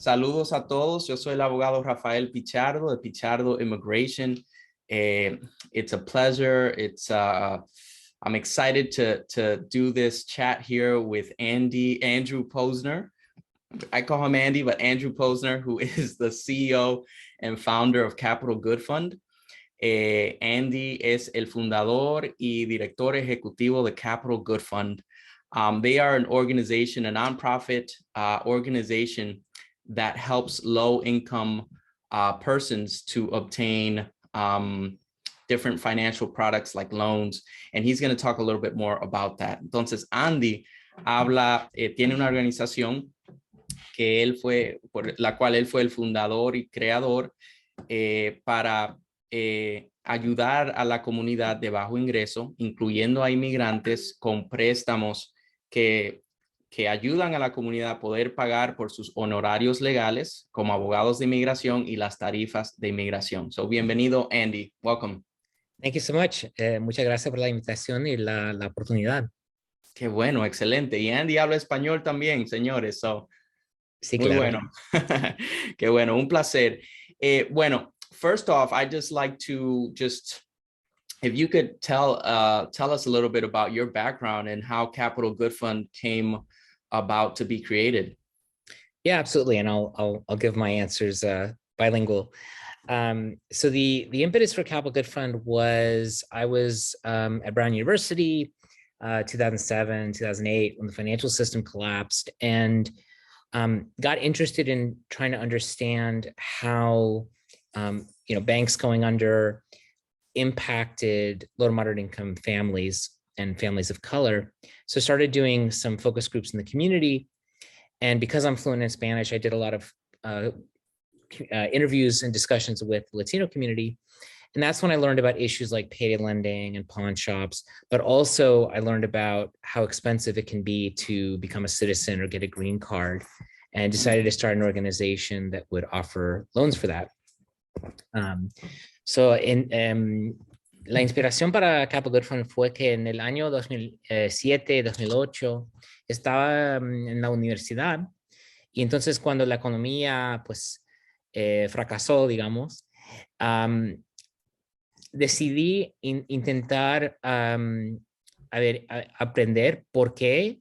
Saludos a todos. Yo soy el abogado Rafael Pichardo de Pichardo Immigration. It's a pleasure. I'm excited to do this chat here with Andrew Posner. I call him Andy, but Andrew Posner, who is the CEO and founder of Capital Good Fund. Andy es el fundador y director ejecutivo de Capital Good Fund. They are an organization, a nonprofit organization that helps low-income persons to obtain different financial products like loans. And he's going to talk a little bit more about that. Entonces, Andy tiene una organización que él fue, por la cual él fue el fundador y creador para ayudar a la comunidad de bajo ingreso, incluyendo a inmigrantes, con préstamos que ayudan a la comunidad a poder pagar por sus honorarios legales como abogados de inmigración y las tarifas de inmigración. So, bienvenido, Andy. Welcome. Thank you so much. Muchas gracias por la invitación y la oportunidad. Qué bueno, excelente. Y Andy habla español también, señores. So, sí, muy claro. Bueno. Qué bueno, un placer. Bueno, first off, I'd just like to if you could tell us a little bit about your background and how Capital Good Fund came about to be created. Yeah, absolutely. And I'll give my answers bilingual. So the impetus for Capital Good Fund was I was at Brown University, 2007, 2008, when the financial system collapsed, and got interested in trying to understand how banks going under impacted low to moderate income families and families of color. So started doing some focus groups in the community. And because I'm fluent in Spanish, I did a lot of interviews and discussions with the Latino community. And that's when I learned about issues like payday lending and pawn shops, but also I learned about how expensive it can be to become a citizen or get a green card, and decided to start an organization that would offer loans for that. La inspiración para Capital Good Fund fue que en el año 2007, 2008, estaba en la universidad, y entonces cuando la economía pues fracasó, digamos, decidí intentar aprender por qué,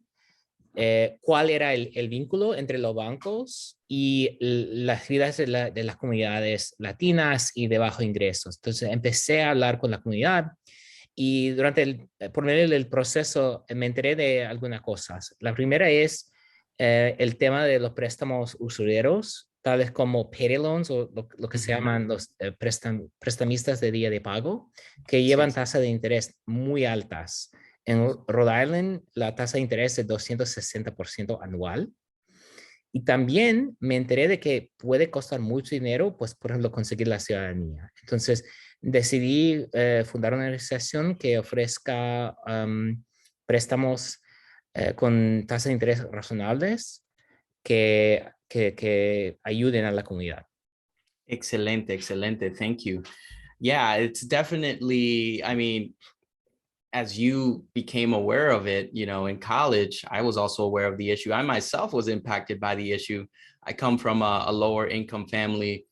cuál era el vínculo entre los bancos y las vidas de las comunidades latinas y de bajo ingresos. Entonces empecé a hablar con la comunidad y por medio del proceso me enteré de algunas cosas. La primera es el tema de los préstamos usureros, tales como payday loans o lo que se llaman los prestamistas de día de pago, que llevan tasas de interés muy altas. En Rhode Island, la tasa de interés es 260% anual. Y también me enteré de que puede costar mucho dinero, pues, por ejemplo, conseguir la ciudadanía. Entonces, decidí fundar una organización que ofrezca préstamos con tasas de interés razonables que ayuden a la comunidad. Excelente, excelente. Thank you. Yeah, it's definitely, I mean, as you became aware of it, in college, I was also aware of the issue. I myself was impacted by the issue. I come from a lower income family,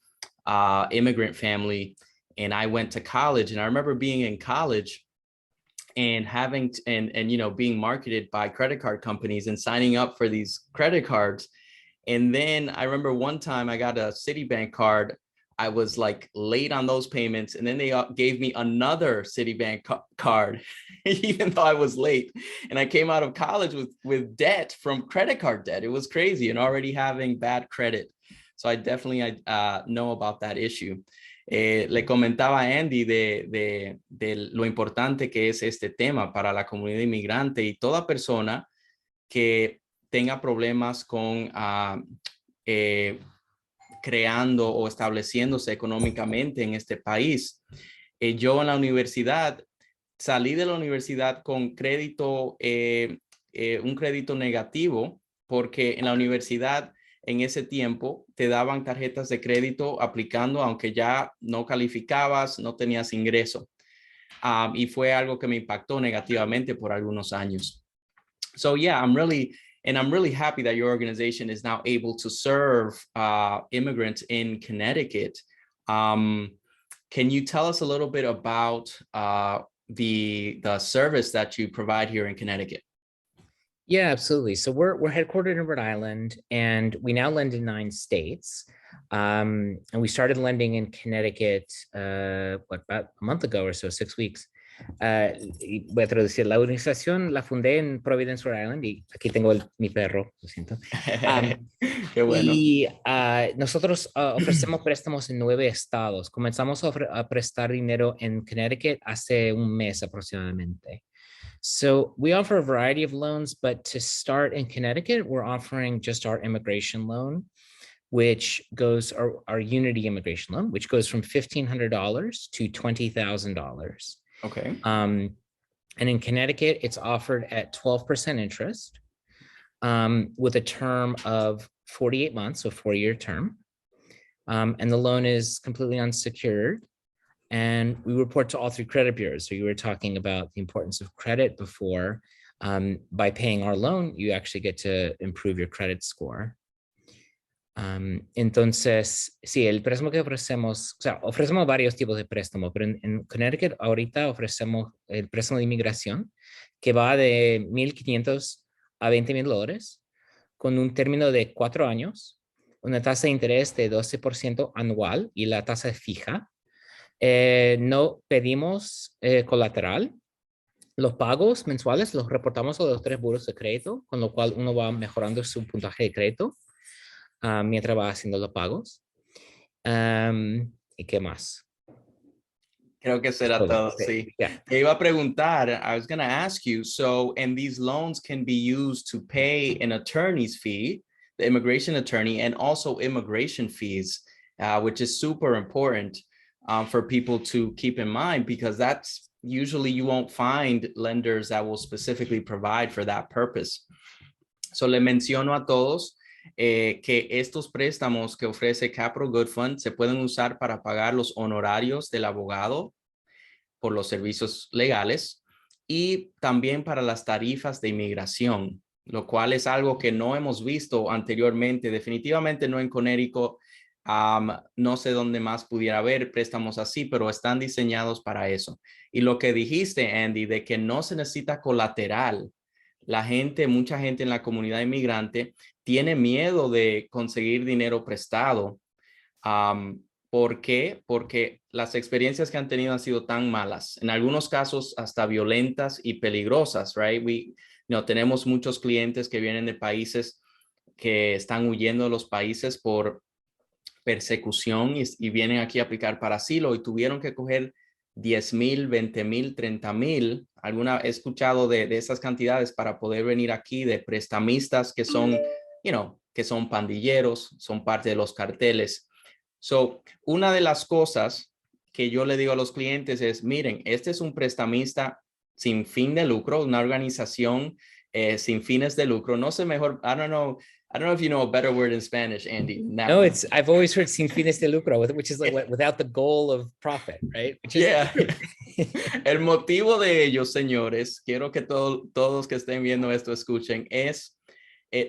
immigrant family, and I went to college. And I remember being in college and having being marketed by credit card companies and signing up for these credit cards. And then I remember one time I got a Citibank card. I was like late on those payments, and then they gave me another Citibank card, even though I was late. And I came out of college with debt from credit card debt. It was crazy, and already having bad credit. So I definitely know about that issue. Le comentaba a Andy de lo importante que es este tema para la comunidad inmigrante y toda persona que tenga problemas con creando o estableciéndose económicamente en este país. Yo en la universidad, salí de la universidad con crédito, un crédito negativo, porque en la universidad en ese tiempo te daban tarjetas de crédito aplicando, aunque ya no calificabas, no tenías ingreso. Y fue algo que me impactó negativamente por algunos años. So yeah, I'm really And I'm really happy that your organization is now able to serve immigrants in Connecticut. Can you tell us a little bit about the service that you provide here in Connecticut? Yeah, absolutely. So we're headquartered in Rhode Island, and we now lend in 9 states. And we started lending in Connecticut, about a month ago or so, 6 weeks. Voy a traducir. La organización la fundé en Providence, Rhode Island, y aquí tengo mi perro, lo siento. Qué bueno. Y nosotros ofrecemos préstamos en 9 estados. Comenzamos a prestar dinero en Connecticut hace un mes aproximadamente. So we offer a variety of loans, but to start in Connecticut, we're offering just our immigration loan, which goes, our Unity immigration loan, which goes from $1,500 to $20,000. Okay. And in Connecticut, it's offered at 12% interest, with a term of 48 months, so 4-year term. And the loan is completely unsecured. And we report to all 3 credit bureaus. So you were talking about the importance of credit before. By paying our loan, you actually get to improve your credit score. Entonces, sí, el préstamo que ofrecemos, o sea, ofrecemos varios tipos de préstamo, pero en Connecticut ahorita ofrecemos el préstamo de inmigración, que va de $1,500 a $20,000, con un término de 4 años, una tasa de interés de 12% anual y la tasa es fija. No pedimos colateral. Los pagos mensuales los reportamos a los 3 buros de crédito, con lo cual uno va mejorando su puntaje de crédito mientras va haciendo los pagos. ¿Y qué más? Creo que será todo, sí. Yeah. Te iba a preguntar, I was going to ask you, so, and these loans can be used to pay an attorney's fee, the immigration attorney, and also immigration fees, which is super important. For people to keep in mind, because that's usually you won't find lenders that will specifically provide for that purpose. So le menciono a todos que estos préstamos que ofrece Capital Good Fund se pueden usar para pagar los honorarios del abogado por los servicios legales y también para las tarifas de inmigración, lo cual es algo que no hemos visto anteriormente, definitivamente no en Connecticut. No sé dónde más pudiera haber préstamos así, pero están diseñados para eso. Y lo que dijiste, Andy, de que no se necesita colateral. La gente, mucha gente en la comunidad inmigrante tiene miedo de conseguir dinero prestado. ¿Por qué? Porque las experiencias que han tenido han sido tan malas, en algunos casos hasta violentas y peligrosas, right? Tenemos muchos clientes que vienen de países que están huyendo de los países por persecución y vienen aquí a aplicar para asilo y tuvieron que coger 10,000, 20,000, 30,000. He escuchado de esas cantidades para poder venir aquí, de prestamistas que son, que son pandilleros, son parte de los carteles. So, una de las cosas que yo le digo a los clientes es, miren, este es un prestamista sin fin de lucro, una organización sin fines de lucro. No sé mejor, I don't know if you know a better word in Spanish, Andy. No, I've always heard sin fines de lucro, which is like without the goal of profit, right? Which is yeah. El motivo de ellos, señores, quiero que todos que estén viendo esto escuchen,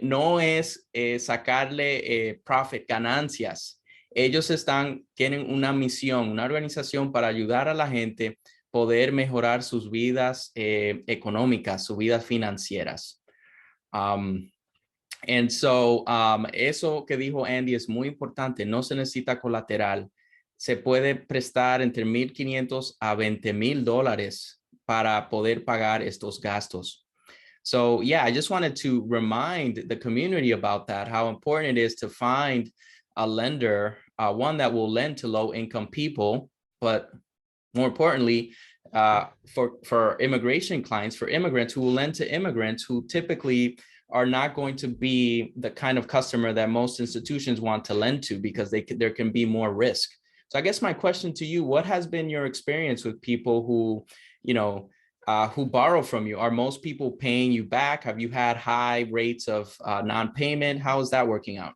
no es sacarle profit, ganancias. Ellos tienen una misión, una organización para ayudar a la gente poder mejorar sus vidas económicas, sus vidas financieras. And so, eso que dijo Andy es muy importante. No se necesita colateral. Se puede prestar entre $1,500 a $20,000 para poder pagar estos gastos. So, yeah, I just wanted to remind the community about that, how important it is to find a lender, one that will lend to low-income people, but more importantly, for immigration clients, for immigrants who will lend to immigrants who typically are not going to be the kind of customer that most institutions want to lend to because there can be more risk. So I guess my question to you, what has been your experience with people who, who borrow from you? Are most people paying you back? Have you had high rates of non-payment? How is that working out?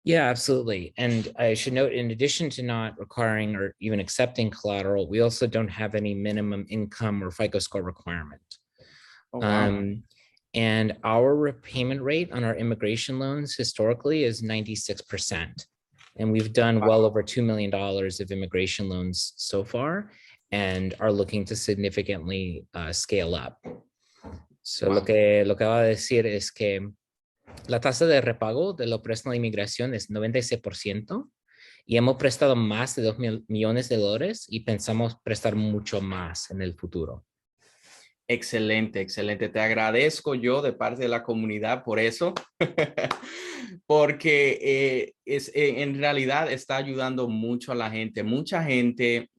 Yeah, absolutely. And I should note, in addition to not requiring or even accepting collateral, we also don't have any minimum income or FICO score requirement. Oh, wow. And our repayment rate on our immigration loans historically is 96%. And we've done well over $2 million of immigration loans so far and are looking to significantly scale up. So lo que va a decir es que la tasa de repago de los préstamos de inmigración es 96% y hemos prestado más de $2 millones y pensamos prestar mucho más en el futuro. Excelente, excelente. Te agradezco yo de parte de la comunidad por eso, porque en realidad está ayudando mucho a la gente. Mucha gente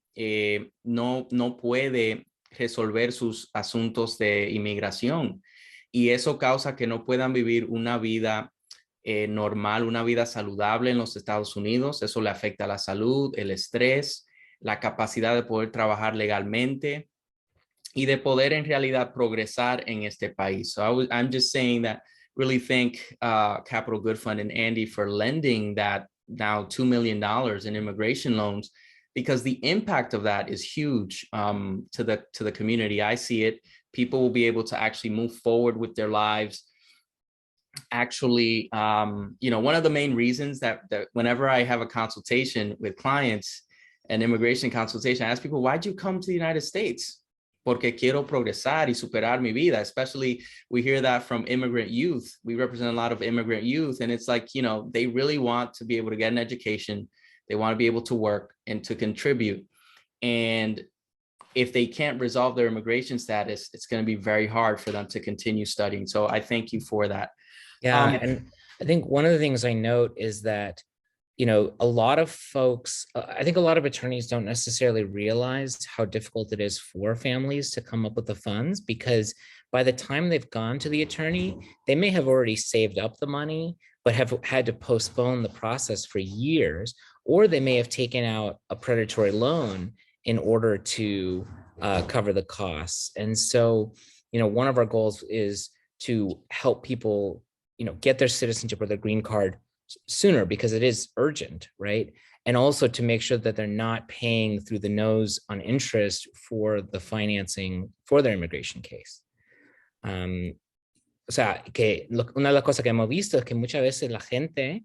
no puede resolver sus asuntos de inmigración y eso causa que no puedan vivir una vida normal, una vida saludable en los Estados Unidos. Eso le afecta a la salud, el estrés, la capacidad de poder trabajar legalmente y de poder en realidad progresar en este país. So I'm just saying that really thank Capital Good Fund and Andy for lending that now $2 million in immigration loans, because the impact of that is huge to the community. I see it. People will be able to actually move forward with their lives. Actually, you know, one of the main reasons that whenever I have a consultation with clients, an immigration consultation, I ask people, why'd you come to the United States? Porque quiero progresar y superar mi vida. Especially, we hear that from immigrant youth. We represent a lot of immigrant youth, and it's like, you know, they really want to be able to get an education. They want to be able to work and to contribute. And if they can't resolve their immigration status, it's going to be very hard for them to continue studying. So I thank you for that. Yeah, and I think one of the things I note is that, you know, a lot of folks, I think a lot of attorneys don't necessarily realize how difficult it is for families to come up with the funds, because by the time they've gone to the attorney, they may have already saved up the money, but have had to postpone the process for years, or they may have taken out a predatory loan in order to cover the costs. And so, you know, one of our goals is to help people, you know, get their citizenship or their green card sooner, because it is urgent, right? And also to make sure that they're not paying through the nose on interest for the financing for their immigration case. O sea, que una de las cosas que hemos visto es que muchas veces la gente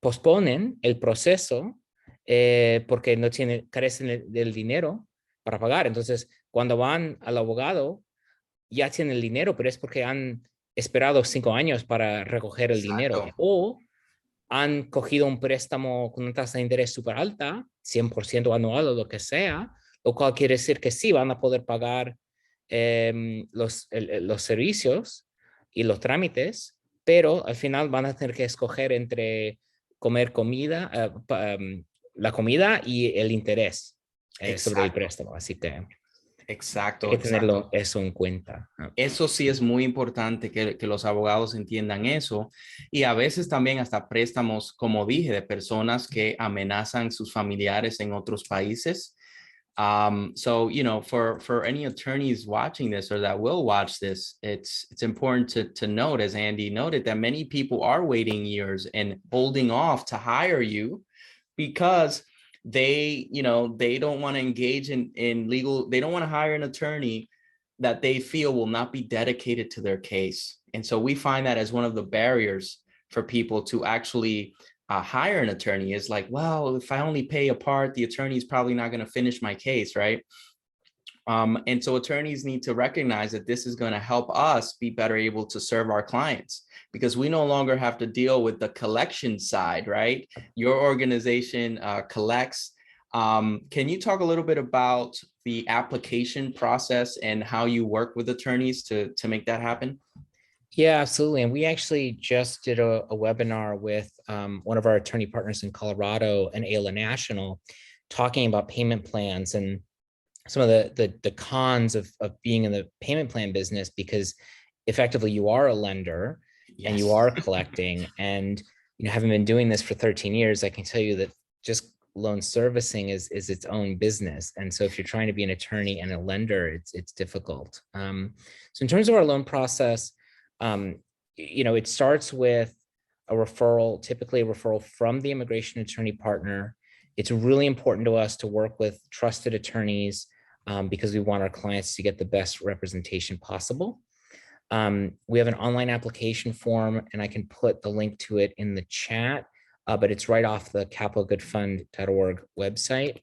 posponen el proceso porque no carecen del dinero para pagar. Entonces, cuando van al abogado, ya tienen el dinero, pero es porque han esperado 5 años para recoger el dinero, o han cogido un préstamo con una tasa de interés súper alta, 100% anual o lo que sea, lo cual quiere decir que sí van a poder pagar los servicios y los trámites, pero al final van a tener que escoger entre comer comida, la comida y el interés sobre el préstamo. Así que exacto, hay que tenerlo eso en cuenta. Eso sí es muy importante que los abogados entiendan eso. Y a veces también hasta préstamos, como dije, de personas que amenazan sus familiares en otros países. So, you know, for any attorneys watching this or that will watch this, it's important to note, as Andy noted, that many people are waiting years and holding off to hire you because they, you know, they don't want to engage in legal, they don't want to hire an attorney that they feel will not be dedicated to their case. And so we find that as one of the barriers for people to actually hire an attorney is like, well, if I only pay a part, the attorney is probably not going to finish my case, right? And so attorneys need to recognize that this is going to help us be better able to serve our clients, because we no longer have to deal with the collection side, right? Your organization collects. Can you talk a little bit about the application process and how you work with attorneys to make that happen? Yeah, absolutely. And we actually just did a webinar with one of our attorney partners in Colorado and Ayla National, talking about payment plans and some of the cons of being in the payment plan business, because effectively you are a lender. Yes. And you are collecting. And, you know, having been doing this for 13 years, I can tell you that just loan servicing is its own business. And so if you're trying to be an attorney and a lender, it's difficult. So in terms of our loan process, you know, it starts with a referral, typically a referral from the immigration attorney partner. It's really important to us to work with trusted attorneys because we want our clients to get the best representation possible. We have an online application form, and I can put the link to it in the chat, but it's right off the capitalgoodfund.org website.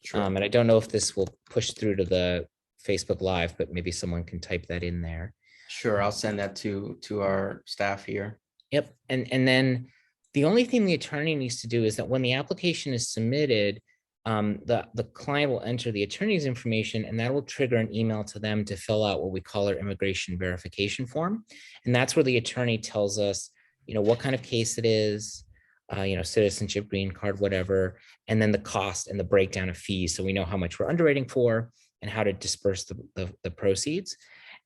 Sure. And I don't know if this will push through to the Facebook Live, but maybe someone can type that in there. Sure, I'll send that to our staff here. Yep, and then the only thing the attorney needs to do is that when the application is submitted, the client will enter the attorney's information, and that will trigger an email to them to fill out what we call our immigration verification form. And that's where the attorney tells us, what kind of case it is, citizenship, green card, whatever, and then the cost and the breakdown of fees. So we know how much we're underwriting for and how to disperse the proceeds.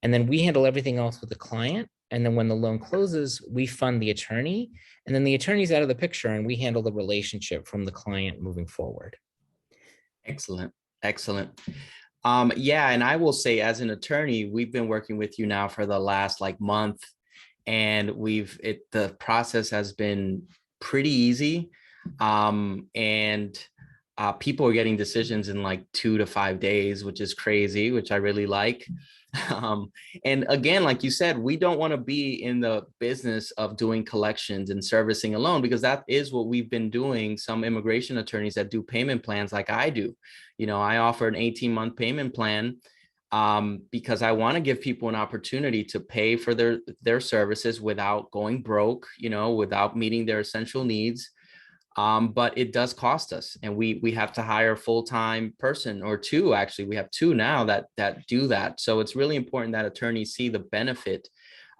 And then we handle everything else with the client. And then when the loan closes, we fund the attorney, and then the attorney's out of the picture, and we handle the relationship from the client moving forward. Excellent. Excellent. Yeah, and I will say, as an attorney, we've been working with you now for the last month, and the process has been pretty easy. And people are getting decisions in 2 to 5 days, which is crazy, which I really like. And again, like you said, we don't want to be in the business of doing collections and servicing a loan, because that is what we've been doing. Some immigration attorneys that do payment plans like I do, I offer an 18-month payment plan because I want to give people an opportunity to pay for their services without going broke, without meeting their essential needs. But it does cost us, and we have to hire a full-time person, or two. Actually, we have two now that do that. So it's really important that attorneys see the benefit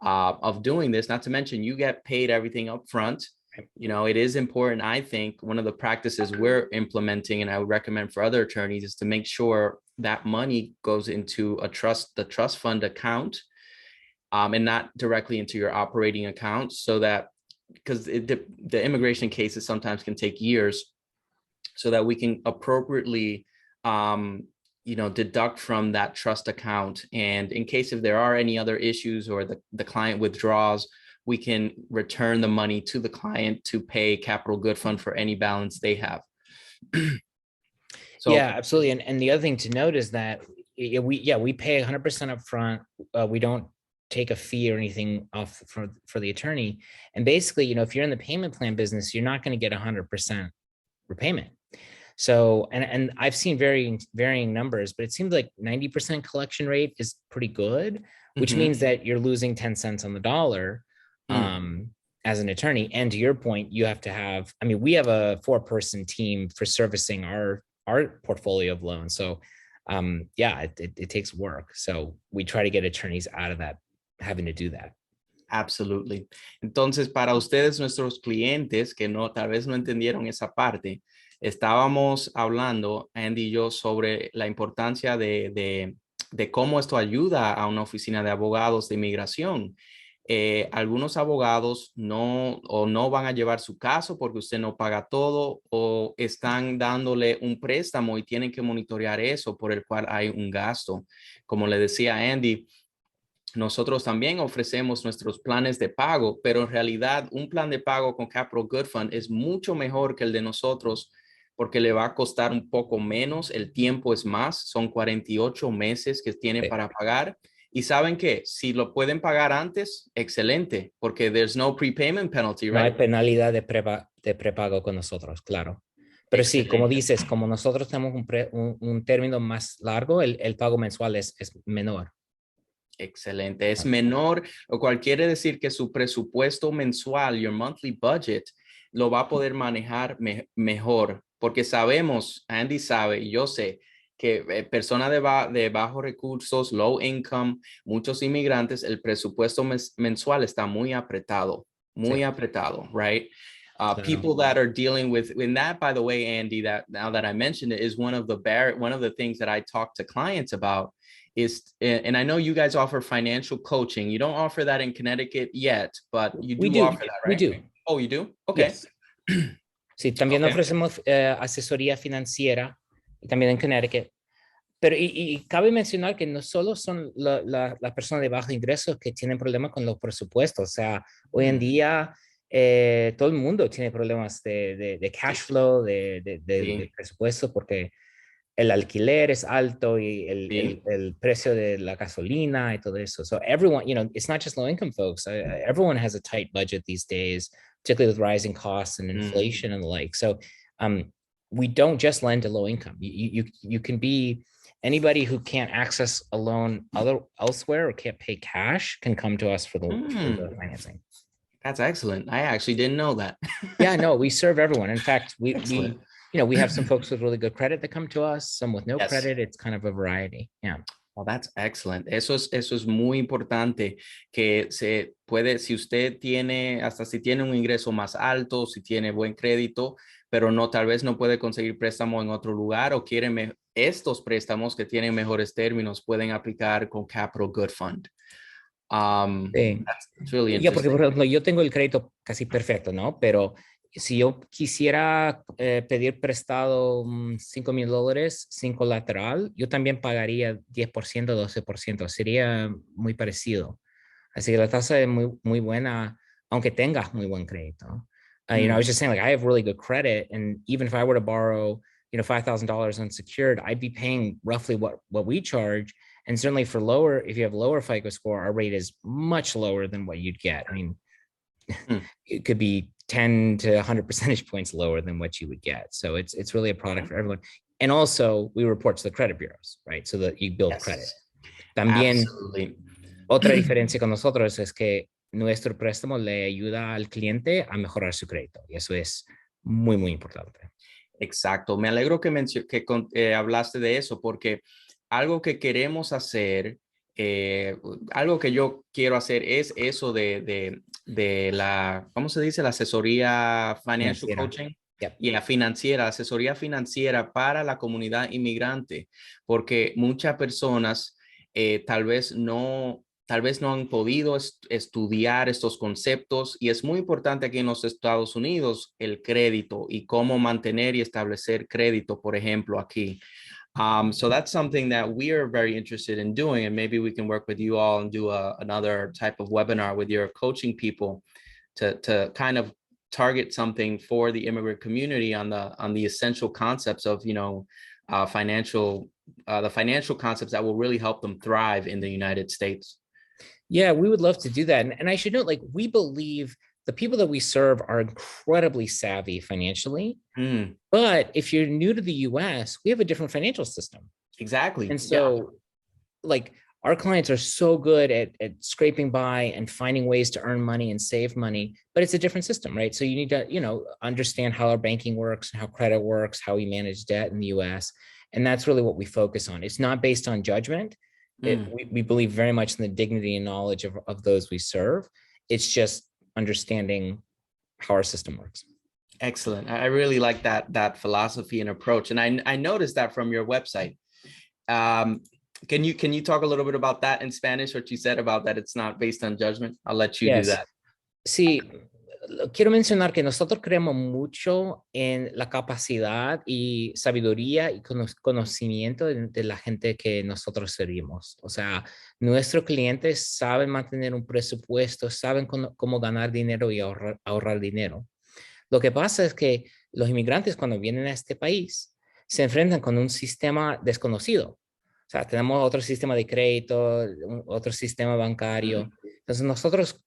of doing this. Not to mention, you get paid everything up front. It is important. I think one of the practices we're implementing, and I would recommend for other attorneys, is to make sure that money goes into the trust fund account, and not directly into your operating account, so that, because the immigration cases sometimes can take years, so that we can appropriately, deduct from that trust account. And in case if there are any other issues, or the client withdraws, we can return the money to the client to pay Capital Good Fund for any balance they have. So, yeah, absolutely. And the other thing to note is that we pay 100% up front. We don't take a fee or anything off for the attorney. And basically, if you're in the payment plan business, you're not going to get 100% repayment. So, and I've seen varying numbers, but it seems like 90% collection rate is pretty good, which means that you're losing 10 cents on the dollar as an attorney. And to your point, you have to have, we have a 4-person team for servicing our portfolio of loans. So yeah, it takes work. So we try to get attorneys out of that, having to do that. Absolutely. Entonces, para ustedes, nuestros clientes que tal vez no entendieron esa parte, estábamos hablando, Andy y yo, sobre la importancia de cómo esto ayuda a una oficina de abogados de inmigración. Algunos abogados no van a llevar su caso porque usted no paga todo, o están dándole un préstamo y tienen que monitorear eso, por el cual hay un gasto. Como le decía Andy, nosotros también ofrecemos nuestros planes de pago, pero en realidad un plan de pago con Capital Good Fund es mucho mejor que el de nosotros, porque le va a costar un poco menos, el tiempo es más, son 48 meses que tiene para pagar. Y ¿saben qué? Si lo pueden pagar antes, excelente, porque there's no prepayment penalty, right? No hay penalidad de prepago con nosotros, claro. Pero excelente. Sí, como dices, como nosotros tenemos un término más largo, el pago mensual es menor. Excelente, es menor, lo cual quiere decir que su presupuesto mensual, your monthly budget, lo va a poder manejar mejor, porque sabemos, Andy sabe, y yo sé, que personas de bajos recursos, low income, muchos inmigrantes, el presupuesto mensual está muy apretado, right? People that are dealing with, and that, by the way, Andy, that now that I mentioned it, is one of the things that I talk to clients about. And I know you guys offer financial coaching. You don't offer that in Connecticut yet, but you do offer that, right? We do. Oh, you do? Okay. Yes. Sí, también ofrecemos asesoría financiera, también en Connecticut. Pero y cabe mencionar que no solo son las personas de bajo ingreso que tienen problemas con los presupuestos. O sea, hoy en día todo el mundo tiene problemas de cash flow, de presupuesto, porque el alquiler es alto y Sí. el precio de la gasolina y todo eso. So everyone, you know, it's not just low income folks. Everyone has a tight budget these days, particularly with rising costs and inflation and the like. So um, we don't just lend to low income. You can be anybody who can't access a loan elsewhere or can't pay cash can come to us for the financing. That's excellent. I actually didn't know that. Yeah, no, we serve everyone. In fact, Excellent. you know, we have some folks with really good credit that come to us, some with no Yes. credit. It's kind of a variety. Yeah. Oh, that's excellent. Eso es muy importante, que se puede, si usted tiene, hasta si tiene un ingreso más alto, si tiene buen crédito, pero no, tal vez no puede conseguir préstamo en otro lugar o quiere estos préstamos que tienen mejores términos, pueden aplicar con Capital Good Fund. Sí. That's really Ya, porque interesting. por ejemplo, yo tengo el crédito casi perfecto, ¿no? Pero si yo quisiera pedir prestado $5,000 sin colateral, yo también pagaría 10%, 12%. Sería muy parecido. Así que la tasa es muy buena, aunque tengas muy buen crédito. You know, I was just saying, like, I have really good credit, and even if I were to borrow, you know, $5,000 unsecured, I'd be paying roughly what we charge. And certainly for lower, if you have lower FICO score, our rate is much lower than what you'd get. I mean, it could be 10 to 100 percentage points lower than what you would get. So it's really a product for everyone. And also we report to the credit bureaus, right? So that you build credit. También, Absolutely. otra diferencia con nosotros es que nuestro préstamo le ayuda al cliente a mejorar su crédito. Y eso es muy importante. Exacto. Me alegro que hablaste de eso, porque algo que queremos hacer, algo que yo quiero hacer es eso de la, ¿cómo se dice? La asesoría financial Financiera. coaching Yep. y la financiera, asesoría financiera para la comunidad inmigrante, porque muchas personas tal vez no han podido estudiar estos conceptos y es muy importante aquí en los Estados Unidos el crédito y cómo mantener y establecer crédito, por ejemplo, aquí. So that's something that we are very interested in doing, and maybe we can work with you all and do another type of webinar with your coaching people to kind of target something for the immigrant community on the essential concepts of, you know, the financial concepts that will really help them thrive in the United States. Yeah, we would love to do that. And I should note, like, we believe the people that we serve are incredibly savvy financially. But if you're new to the US, we have a different financial system. Exactly. And so, like, our clients are so good at scraping by and finding ways to earn money and save money, but it's a different system, right? So you need to, you know, understand how our banking works, how credit works, how we manage debt in the US. And that's really what we focus on. It's not based on judgment. We believe very much in the dignity and knowledge of those we serve. It's just understanding how our system works. Excellent. I really like that philosophy and approach. And I noticed that from your website. Can you talk a little bit about that in Spanish, what you said about that it's not based on judgment? I'll let you do that. Sí, quiero mencionar que nosotros creemos mucho en la capacidad y sabiduría y conocimiento de la gente que nosotros servimos. O sea, nuestros clientes saben mantener un presupuesto, saben cómo ganar dinero y ahorrar dinero. Lo que pasa es que los inmigrantes cuando vienen a este país se enfrentan con un sistema desconocido. O sea, tenemos otro sistema de crédito, otro sistema bancario. Entonces nosotros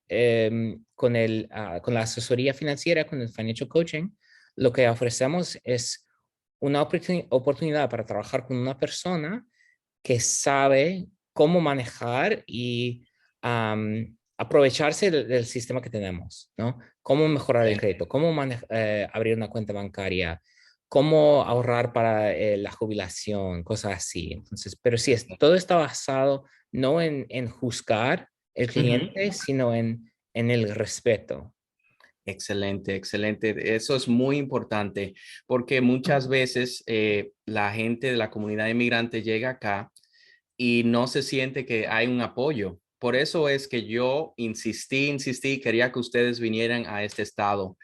con la asesoría financiera, con el financial coaching, lo que ofrecemos es una oportunidad para trabajar con una persona que sabe cómo manejar y aprovecharse del sistema que tenemos, ¿no? Cómo mejorar el crédito, cómo abrir una cuenta bancaria, cómo ahorrar para la jubilación, cosas así. Entonces, pero sí, todo está basado no en juzgar el cliente, sino en el respeto. Excelente, excelente. Eso es muy importante porque muchas veces la gente de la comunidad inmigrante llega acá y no se siente que hay un apoyo. Por eso es que yo insistí, quería que ustedes vinieran a este estado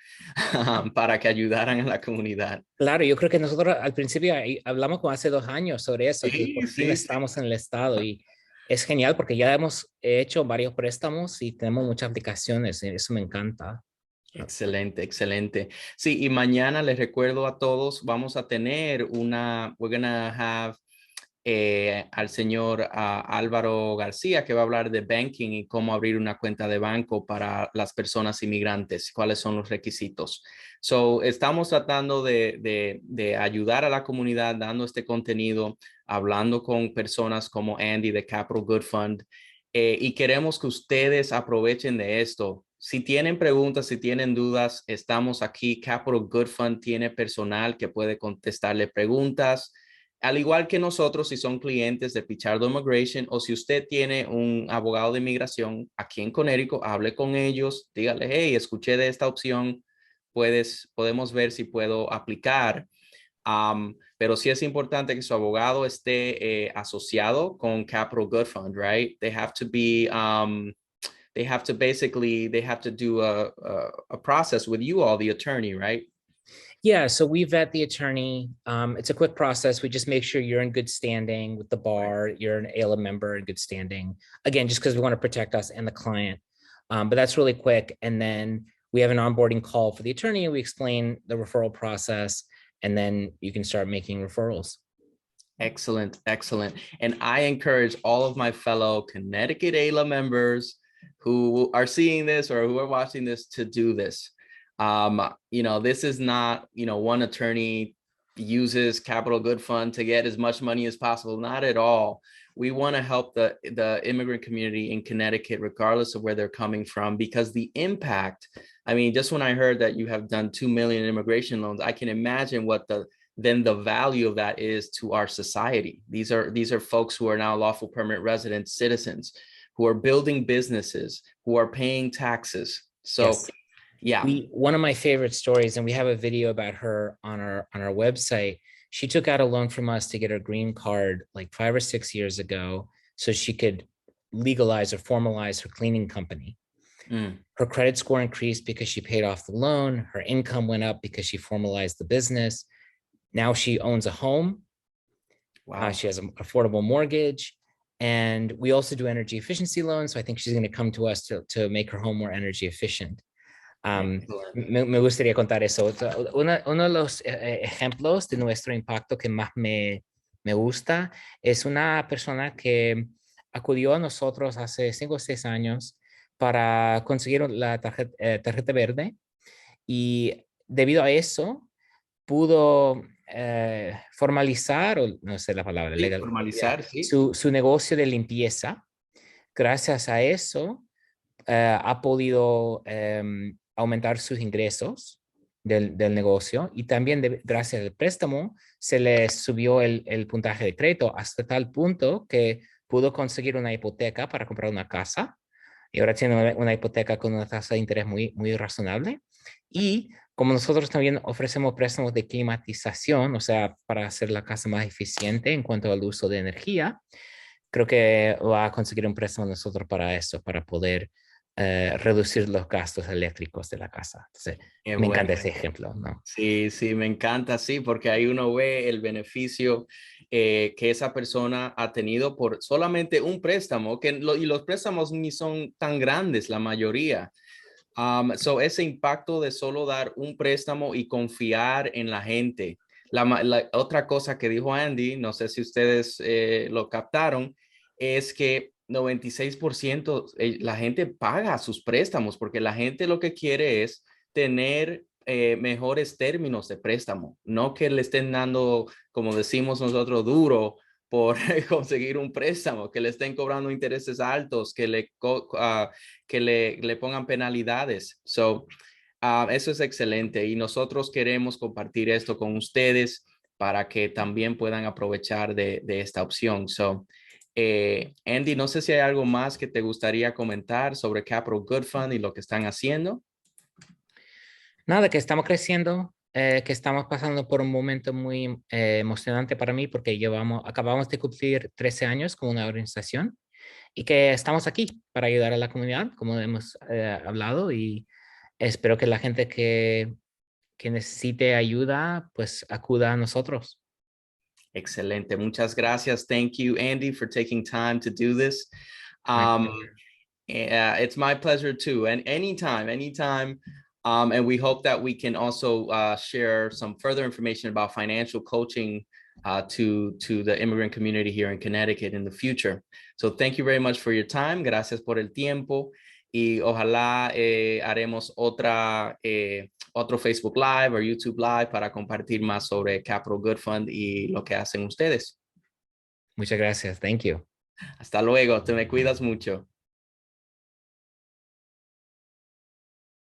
para que ayudaran a la comunidad. Claro, yo creo que nosotros al principio hablamos como hace 2 años sobre eso, que por fin Sí. estamos en el estado y es genial porque ya hemos hecho varios préstamos y tenemos muchas aplicaciones y eso me encanta. Excelente, excelente. Sí, y mañana les recuerdo a todos, vamos a tener we're gonna have al señor Álvaro García, que va a hablar de banking y cómo abrir una cuenta de banco para las personas inmigrantes, cuáles son los requisitos. So, estamos tratando de ayudar a la comunidad dando este contenido, hablando con personas como Andy de Capital Good Fund, y queremos que ustedes aprovechen de esto. Si tienen preguntas, si tienen dudas, estamos aquí. Capital Good Fund tiene personal que puede contestarle preguntas, al igual que nosotros, si son clientes de Pichardo Immigration, o si usted tiene un abogado de inmigración aquí en Connecticut, hable con ellos, dígale, hey, escuché de esta opción, podemos ver si puedo aplicar. Pero sí es importante que su abogado esté asociado con Capital Good Fund, right? They have to be, they have to do a process with you all, the attorney, right? Yeah, so we vet the attorney. It's a quick process. We just make sure you're in good standing with the bar, you're an AILA member in good standing. Again, just because we want to protect us and the client. But that's really quick. And then we have an onboarding call for the attorney. We explain the referral process, and then you can start making referrals. Excellent, excellent. And I encourage all of my fellow Connecticut AILA members who are seeing this or who are watching this to do this. This is not, one attorney uses Capital Good Fund to get as much money as possible. Not at all. We want to help the immigrant community in Connecticut, regardless of where they're coming from, because the impact, I mean, just when I heard that you have done 2 million immigration loans, I can imagine what the value of that is to our society. These are folks who are now lawful permanent resident citizens, who are building businesses, who are paying taxes. So yes. Yeah. One of my favorite stories, and we have a video about her on our website. She took out a loan from us to get her green card like 5 or 6 years ago, so she could legalize or formalize her cleaning company. Her credit score increased because she paid off the loan. Her income went up because she formalized the business. Now she owns a home. Wow. She has an affordable mortgage. And we also do energy efficiency loans. So I think she's going to come to us to make her home more energy efficient. Me gustaría contar eso. Uno de los ejemplos de nuestro impacto que más me gusta es una persona que acudió a nosotros hace 5 o 6 años para conseguir la tarjeta verde, y debido a eso pudo formalizar, o no sé la palabra, legal, formalizar, sí. su negocio de limpieza. Gracias a eso ha podido aumentar sus ingresos del negocio, y también gracias al préstamo se le subió el puntaje de crédito hasta tal punto que pudo conseguir una hipoteca para comprar una casa, y ahora tiene una hipoteca con una tasa de interés muy, muy razonable. Y como nosotros también ofrecemos préstamos de climatización, o sea, para hacer la casa más eficiente en cuanto al uso de energía, creo que va a conseguir un préstamo nosotros para eso, para poder reducir los gastos eléctricos de la casa. Entonces, me encanta ese ejemplo, ¿no? Sí, sí, me encanta, sí, porque ahí uno ve el beneficio que esa persona ha tenido por solamente un préstamo, y los préstamos ni son tan grandes, la mayoría. Ese impacto de solo dar un préstamo y confiar en la gente. La otra cosa que dijo Andy, no sé si ustedes lo captaron, es que 96% la gente paga sus préstamos, porque la gente lo que quiere es tener mejores términos de préstamo, no que le estén dando, como decimos nosotros, duro por conseguir un préstamo, que le estén cobrando intereses altos, que le pongan penalidades. Eso es excelente, y nosotros queremos compartir esto con ustedes para que también puedan aprovechar de esta opción. Andy, no sé si hay algo más que te gustaría comentar sobre Capital Good Fund y lo que están haciendo. Nada, que estamos creciendo, que estamos pasando por un momento muy emocionante para mí, porque acabamos de cumplir 13 años como una organización, y que estamos aquí para ayudar a la comunidad, como hemos hablado, y espero que la gente que necesite ayuda, pues acuda a nosotros. Excelente. Muchas gracias. Thank you, Andy, for taking time to do this. It's my pleasure too. And anytime, And we hope that we can also share some further information about financial coaching to the immigrant community here in Connecticut in the future. So thank you very much for your time. Gracias por el tiempo. Y ojalá haremos otro Facebook Live o YouTube Live para compartir más sobre Capital Good Fund y lo que hacen ustedes. Muchas gracias. Thank you. Hasta luego. Te me cuidas mucho.